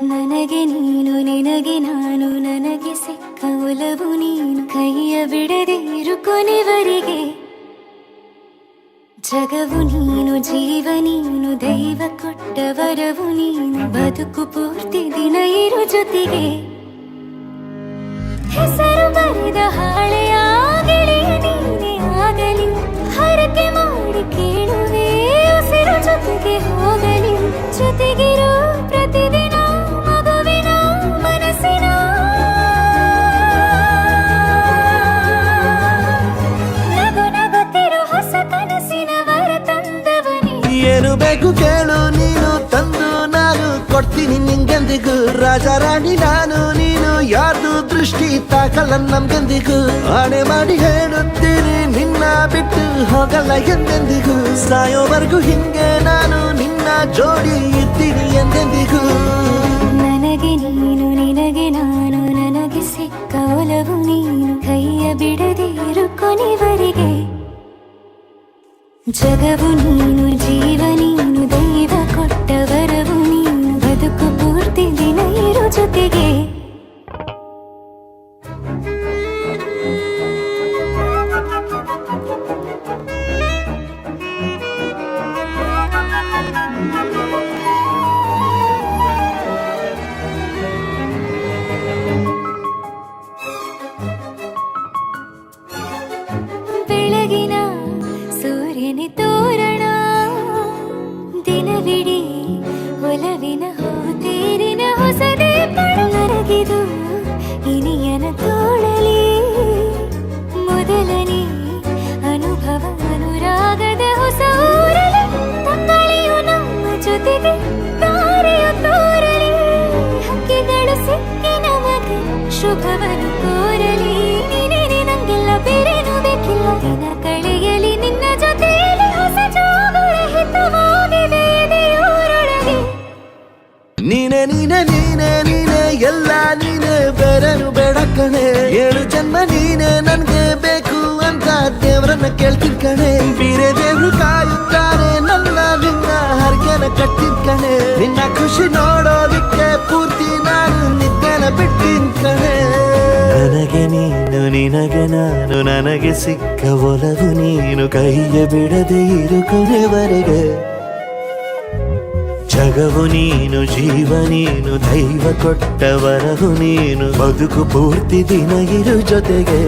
ನನಗೆ ನೀನು ನಿನಗೆ ನಾನು ನನಗೆ ಸಿಕ್ಕ ಒಲವು ನೀನು ಕೈಯ ಬಿಡದೆ ಇರು ಕೊನೆವರೆಗೆ ಜಗವು ನೀನು ಜೀವ ನೀನು ದೈವ ಕೊಟ್ಟ ವರವು ನೀನು ಬದುಕು ಪೂರ್ತಿ ದಿನ ಇರು ಜೊತೆಗೆ ಹೆಸರು ಬರೆದ ಹಾಳೆಯ ಗೆಳೆಯ ನೀನೇ ಆಗಲಿ ಹರಕೆ ಮಾಡಿ ಕೇಳುವೆ ಉಸಿರು ಜೊತೆಗೆ ಹೋಗಲಿ ಜೊತೆಗಿರೋ ಪ್ರತಿದಿನ ಮಗುವಿನ ಮನಸ್ಸಿನ ನಗು ನಗುತ್ತಿರೋ ಹೊಸ ಕನಸಿನ ವರ ತಂದವನೇ ಏನು ಬೇಕು ಕೇಳು ನೀನು ತಂದು ನಾನು ಕೊಡ್ತೀನಿ ನಿಂಗೆಂದಿಗೂ ರಾಜ ರಾಣಿ ನಾನು ನೀನು ಯಾರ್ದು ದೃಷ್ಟಿ ತಾಕಲ್ಲ ನಮ್ಗೆಂದಿಗೂ ಆಣೆ ಮಾಡಿ ಹೇಳುತ್ತೀನಿ ನಿನ್ನ ಬಿಟ್ಟು ಹೋಗಲ್ಲ ಎಂದೆಂದಿಗೂ ಸಾಯೋವರೆಗೂ ಹಿಂಗೆ ನಾನು ನಿನ್ನ ಜೋಡಿ ಇರ್ತೀನಿ ಎಂದೆಂದಿಗೂ ನನಗೆ ನೀನು ನಿನಗೆ ನಾನು ನನಗೆ ಸಿಕ್ಕ ಒಲವು ನೀನು ಕೈಯ ಬಿಡದೆ ಇರು ಕೊನೆವರೆಗೆ ಜಗವು ನೀನು ಜೀವ ನೀನು ದೈವ ಕೊಟ್ಟ ವರವು ನೀನು ಬದುಕು ಪೂರ್ತಿ ದಿನ ಇರು ಜೊತೆಗೆ ಬೆಳಗಿನ ಸೂರ್ಯನೇ ತೋರಣ ದಿನವಿಡೀ ಒಲವಿನ ಹೋತೇರಿನ ಹೊಸದೇ ಪಡಲರಗಿದು ಇನಿಯನ ತೋಳಲಿ ಮೊದಲನೇ ಅನುಭವ ಅನುರಾಗದ ಹೊಸ ಊರಲಿ ತಂಗಳಿಯು ನಮ್ಮ ಜೊತೆಗೆ ತಾರೆಯು ತೋರಲಿ ಹಕ್ಕಿಗಳು ಸಿಕ್ಕಿ ನಮಗೆ ಶುಭವನ್ನು ಕೋರಲಿ ನೀನೇ ನಂಗೆಲ್ಲ ಬೇರೇನು ಬೇಕಿಲ್ಲ ದಿನ ಕಳೆಯಲಿ ನಿನ್ನ ಜೊತೆಯಲ್ಲಿ ಹೊಸ ಜೋಗುಳ ಹಿತವಾಗಿದೆ ಎದೆಯೂರೊಳಗೆ ನೀನೆ ನೀನೆ ನೀನೆ ನೀನೆ ಎಲ್ಲ ನೀನೆ ಬೇರೆನು ಬೇಡ ಕಣೆ ಏಳು ಜನ್ಮ ನೀನೆ ನನ್ಗೆ ಬೇಕು ಅಂತ ದೇವ್ರನ್ನ ಕೇಳ್ತೀನಿ ಕಣೆ ಬೇರೆ ದೇವ್ರು ಕಾಯುತ್ತಾರೆ ನನ್ನ ನಿನ್ನ ಹರ್ಗೆನ ಕಟ್ಟಿನ ಕಣೆ ನಿನ್ನ ಖುಷಿ ನೋಡೋದಿಕ್ಕೆ ಪೂರ್ತಿ ನಾನು ನಿದ್ದೆನ ಬಿಟ್ಟಿನ್ ಕಣೆ ನನಗೆ ನೀನು ನಿನಗೆ ನಾನು ನನಗೆ ಸಿಕ್ಕ ಒಲವು ನೀನು ಕೈಯ ಬಿಡದೆ ಇರು ಕೊನೆವರೆಗೆ ಜಗವು ನೀನು ಜೀವ ನೀನು ದೈವ ಕೊಟ್ಟ ವರವು ನೀನು ಬದುಕು ಪೂರ್ತಿ ದಿನ ಇರು ಜೊತೆಗೆ